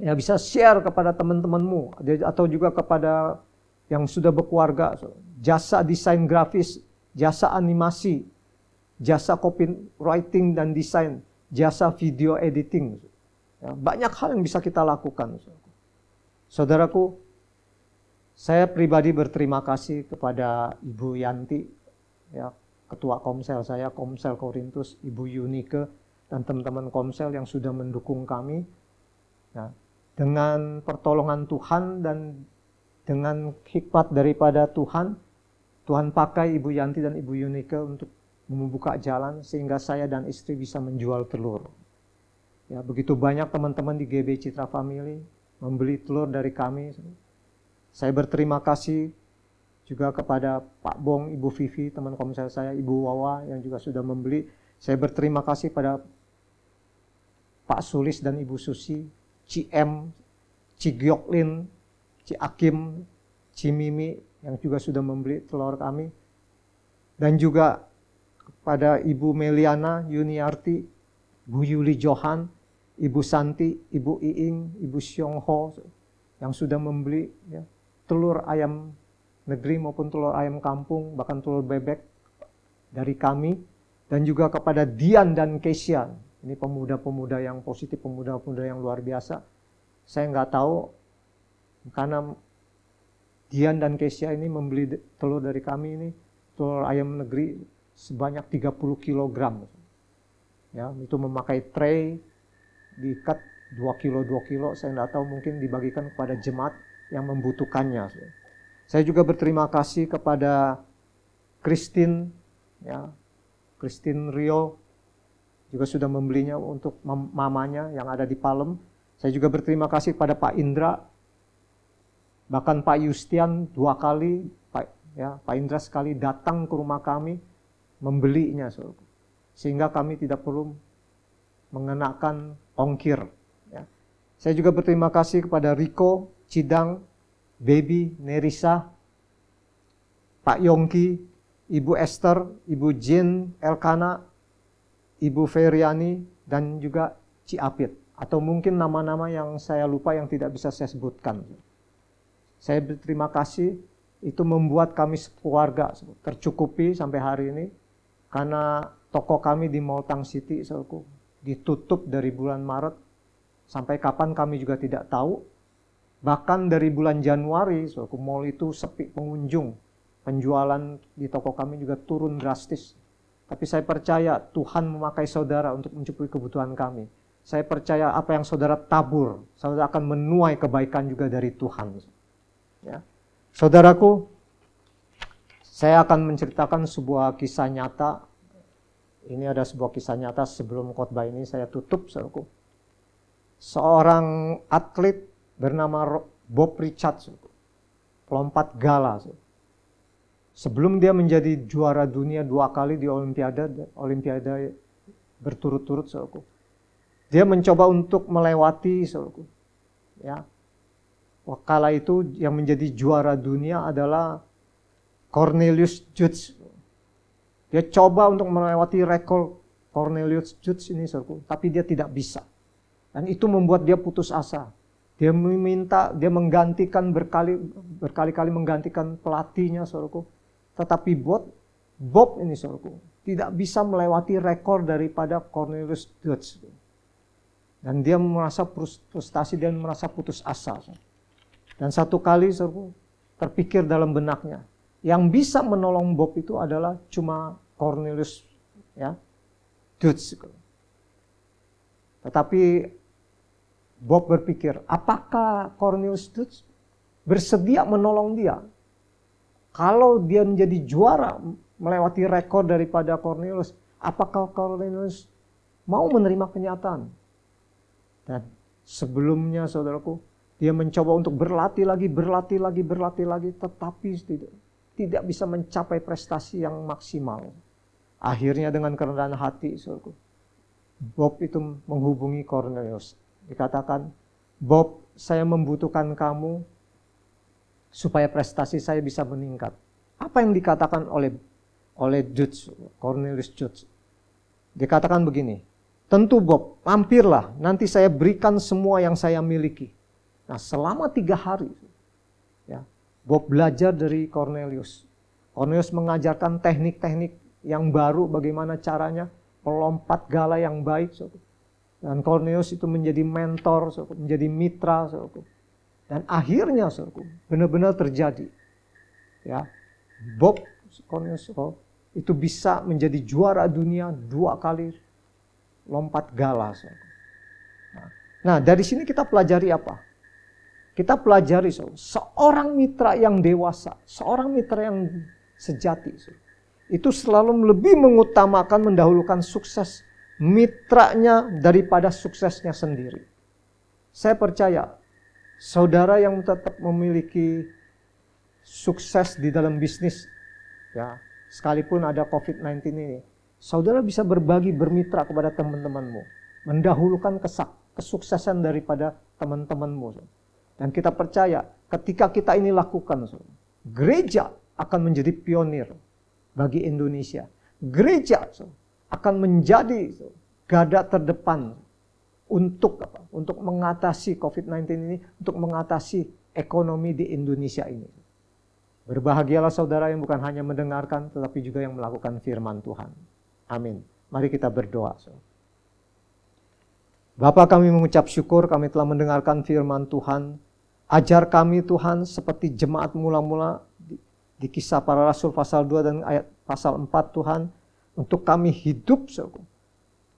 ya bisa share kepada teman-temanmu atau juga kepada yang sudah berkeluarga. Jasa desain grafis, jasa animasi, jasa copywriting dan desain, jasa video editing. Ya, banyak hal yang bisa kita lakukan. Saudaraku, saya pribadi berterima kasih kepada Ibu Yanti, ya, Ketua Komsel saya, Komsel Korintus, Ibu Yunike, dan teman-teman Komsel yang sudah mendukung kami. Ya, dengan pertolongan Tuhan dan dengan hikmat daripada Tuhan, Tuhan pakai Ibu Yanti dan Ibu Yunike untuk membuka jalan sehingga saya dan istri bisa menjual telur. Ya, begitu banyak teman-teman di GB Citra Family membeli telur dari kami. Saya berterima kasih juga kepada Pak Bong, Ibu Vivi, teman komsel saya, Ibu Wawa yang juga sudah membeli. Saya berterima kasih pada Pak Sulis dan Ibu Susi, Ci M, Ci Gyoklin, Ci Akim, Ci Mimi yang juga sudah membeli telur kami. Dan juga kepada Ibu Meliana Yuniarti, Bu Yuli Johan, Ibu Santi, Ibu Iing, Ibu Xiong Ho yang sudah membeli ya, telur ayam negeri maupun telur ayam kampung, bahkan telur bebek dari kami. Dan juga kepada Dian dan Kesia, ini pemuda-pemuda yang positif, pemuda-pemuda yang luar biasa. Saya nggak tahu, karena Dian dan Kesia ini membeli telur dari kami ini, telur ayam negeri sebanyak 30 kg. Ya, itu memakai tray, diikat 2 kilo, saya nggak tahu, mungkin dibagikan kepada jemaat yang membutuhkannya. Saya juga berterima kasih kepada Christine, ya, Christine Rio juga sudah membelinya untuk mamanya yang ada di Palem. Saya juga berterima kasih kepada Pak Indra, bahkan Pak Yustian 2 kali, Pak Indra sekali datang ke rumah kami membelinya, sehingga kami tidak perlu mengenakan ongkir. Ya. Saya juga berterima kasih kepada Riko, Cidang, Baby, Nerisa, Pak Yongki, Ibu Esther, Ibu Jin, Elkana, Ibu Feriani, dan juga Ci Apit. Atau mungkin nama-nama yang saya lupa yang tidak bisa saya sebutkan. Saya berterima kasih, itu membuat kami sekeluarga tercukupi sampai hari ini. Karena toko kami di Mall Tang City ditutup dari bulan Maret, sampai kapan kami juga tidak tahu. Bahkan dari bulan Januari, mall itu sepi pengunjung. Penjualan di toko kami juga turun drastis. Tapi saya percaya Tuhan memakai saudara untuk mencukupi kebutuhan kami. Saya percaya apa yang saudara tabur, saudara akan menuai kebaikan juga dari Tuhan. Ya. Saudaraku, saya akan menceritakan sebuah kisah nyata. Ini ada sebuah kisah nyata sebelum khotbah ini saya tutup, saudaraku. Seorang atlet bernama Bob Richards, pelompat gala. Sebelum dia menjadi juara dunia 2 kali di Olimpiade berturut-turut, saudaraku, dia mencoba untuk melewati, saudaraku, ya. Kala itu yang menjadi juara dunia adalah Cornelius Judge. Dia coba untuk melewati rekor Cornelius Judge ini, saudaraku, tapi dia tidak bisa. Dan itu membuat dia putus asa. Dia menggantikan berkali-kali menggantikan pelatihnya, saudaraku. Tetapi Bob ini, saudaraku, tidak bisa melewati rekor daripada Cornelius Judge. Dan dia merasa frustasi dan merasa putus asa. Dan satu kali, saudaraku, terpikir dalam benaknya, yang bisa menolong Bob itu adalah cuma Cornelius, ya, Judge. Tetapi Bob berpikir, apakah Cornelius Judge bersedia menolong dia? Kalau dia menjadi juara, melewati rekor daripada Cornelius, apakah Cornelius mau menerima kenyataan? Dan sebelumnya, saudaraku, dia mencoba untuk berlatih lagi, tetapi tidak bisa mencapai prestasi yang maksimal. Akhirnya dengan kerendahan hati, saudaraku, Bob itu menghubungi Cornelius. Dikatakan, Bob, saya membutuhkan kamu supaya prestasi saya bisa meningkat. Apa yang dikatakan oleh oleh Cornelius Judge. Dikatakan begini, tentu Bob, mampirlah, nanti saya berikan semua yang saya miliki. Nah, selama 3 hari, ya, Bob belajar dari Cornelius. Cornelius mengajarkan teknik-teknik yang baru, bagaimana caranya pelompat gala yang baik. Dan Cornelius itu menjadi mentor, menjadi mitra. Dan akhirnya benar-benar terjadi. Ya, Bob Cornelius itu bisa menjadi juara dunia 2 kali lompat gala. Nah, dari sini kita pelajari apa? Kita pelajari seorang mitra yang dewasa, seorang mitra yang sejati, itu selalu lebih mengutamakan, mendahulukan sukses mitranya daripada suksesnya sendiri. Saya percaya, saudara yang tetap memiliki sukses di dalam bisnis, ya, sekalipun ada COVID-19 ini, saudara bisa berbagi, bermitra kepada teman-temanmu, mendahulukan kesuksesan daripada teman-temanmu. Dan kita percaya, ketika kita ini lakukan, gereja akan menjadi pionir bagi Indonesia. Gereja akan menjadi garda terdepan untuk apa? Untuk mengatasi COVID-19 ini, untuk mengatasi ekonomi di Indonesia ini. Berbahagialah saudara yang bukan hanya mendengarkan, tetapi juga yang melakukan firman Tuhan. Amin. Mari kita berdoa. Bapa, kami mengucap syukur, kami telah mendengarkan firman Tuhan. Ajar kami Tuhan seperti jemaat mula-mula di Kisah Para Rasul pasal 2 dan ayat pasal 4 Tuhan. Untuk kami hidup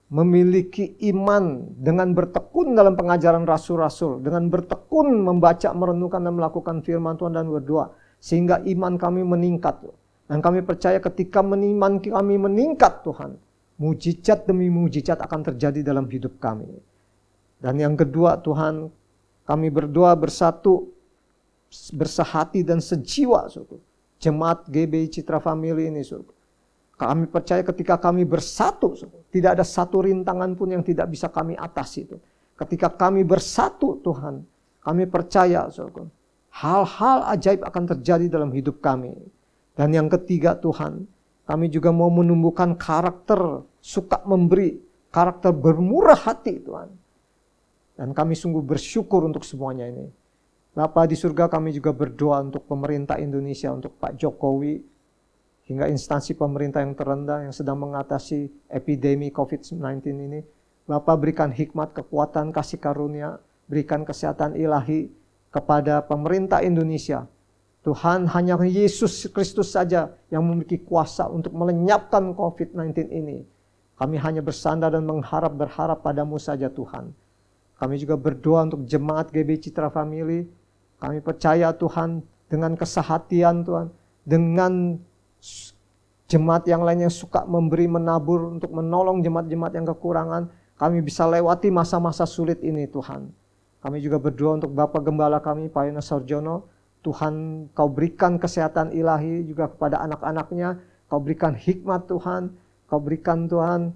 memiliki iman dengan bertekun dalam pengajaran rasul-rasul. Dengan bertekun membaca, merenungkan dan melakukan firman Tuhan dan berdoa. Sehingga iman kami meningkat. Dan kami percaya ketika iman kami meningkat Tuhan, mujizat demi mujizat akan terjadi dalam hidup kami. Dan yang kedua Tuhan, kami berdoa bersatu, bersehati dan sejiwa. Jemaat GBI Citra Family ini. Kami percaya ketika kami bersatu, tidak ada satu rintangan pun yang tidak bisa kami atasi. Ketika kami bersatu Tuhan, kami percaya hal-hal ajaib akan terjadi dalam hidup kami. Dan yang ketiga Tuhan, kami juga mau menumbuhkan karakter suka memberi, karakter bermurah hati Tuhan. Dan kami sungguh bersyukur untuk semuanya ini. Bapa di surga, kami juga berdoa untuk pemerintah Indonesia, untuk Pak Jokowi, hingga instansi pemerintah yang terendah yang sedang mengatasi epidemi COVID-19 ini. Bapa berikan hikmat, kekuatan, kasih karunia, berikan kesehatan ilahi kepada pemerintah Indonesia. Tuhan, hanya Yesus Kristus saja yang memiliki kuasa untuk melenyapkan COVID-19 ini. Kami hanya bersandar dan berharap padamu saja Tuhan. Kami juga berdoa untuk jemaat GBI Citra Family. Kami percaya Tuhan dengan kesehatian Tuhan, dengan jemaat yang lain yang suka memberi, menabur untuk menolong jemaat-jemaat yang kekurangan, kami bisa lewati masa-masa sulit ini Tuhan. Kami juga berdoa untuk Bapak Gembala kami, Pak Yono Sarjono. Tuhan, Kau berikan kesehatan ilahi juga kepada anak-anaknya. Kau berikan hikmat Tuhan. Kau berikan Tuhan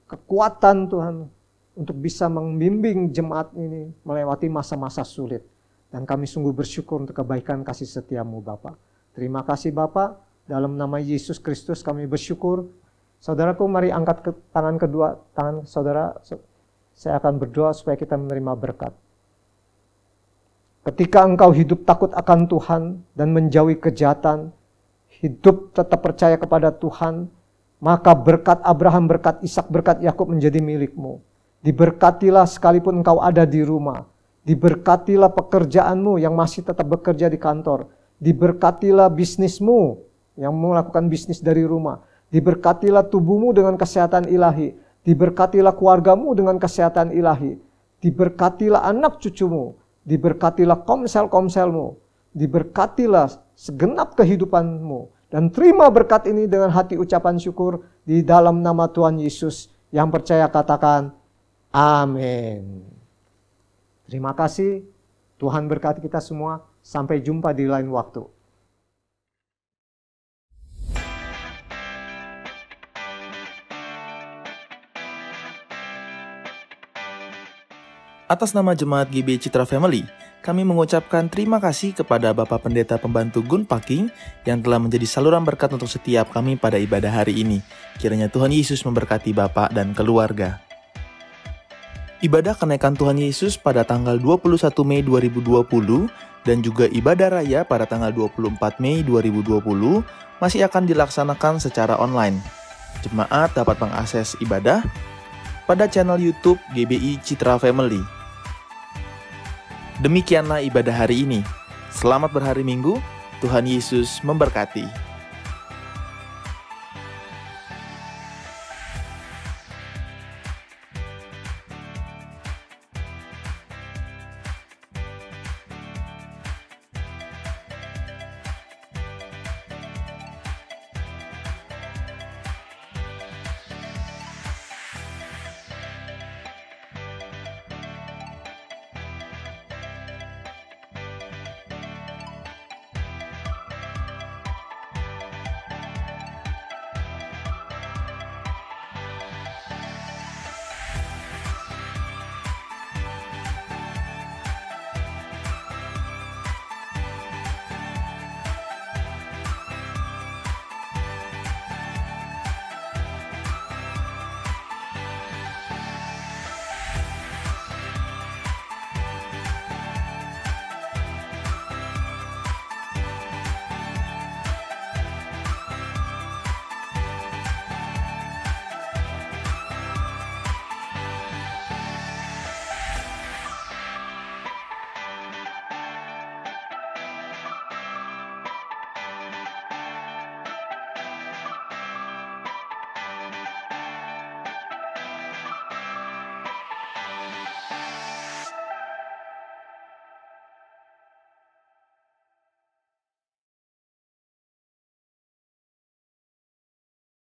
kekuatan Tuhan untuk bisa membimbing jemaat ini melewati masa-masa sulit. Dan kami sungguh bersyukur untuk kebaikan kasih setiamu Bapak. Terima kasih Bapak. Dalam nama Yesus Kristus kami bersyukur. Saudaraku, mari angkat tangan kedua, tangan saudara. Saya akan berdoa supaya kita menerima berkat. Ketika engkau hidup takut akan Tuhan dan menjauhi kejahatan, hidup tetap percaya kepada Tuhan, maka berkat Abraham, berkat Ishak, berkat Yakub menjadi milikmu. Diberkatilah sekalipun engkau ada di rumah. Diberkatilah pekerjaanmu yang masih tetap bekerja di kantor. Diberkatilah bisnismu yang melakukan bisnis dari rumah. Diberkatilah tubuhmu dengan kesehatan ilahi. Diberkatilah keluargamu dengan kesehatan ilahi. Diberkatilah anak cucumu. Diberkatilah komsel-komselmu. Diberkatilah segenap kehidupanmu. Dan terima berkat ini dengan hati ucapan syukur di dalam nama Tuhan Yesus. Yang percaya katakan, amin. Terima kasih. Tuhan berkati kita semua. Sampai jumpa di lain waktu. Atas nama Jemaat GBI Citra Family, kami mengucapkan terima kasih kepada Bapak Pendeta Pembantu Gun Paking yang telah menjadi saluran berkat untuk setiap kami pada ibadah hari ini. Kiranya Tuhan Yesus memberkati Bapak dan keluarga. Ibadah kenaikan Tuhan Yesus pada tanggal 21 Mei 2020 dan juga ibadah raya pada tanggal 24 Mei 2020 masih akan dilaksanakan secara online. Jemaat dapat mengakses ibadah pada channel YouTube GBI Citra Family. Demikianlah ibadah hari ini. Selamat berhari Minggu, Tuhan Yesus memberkati.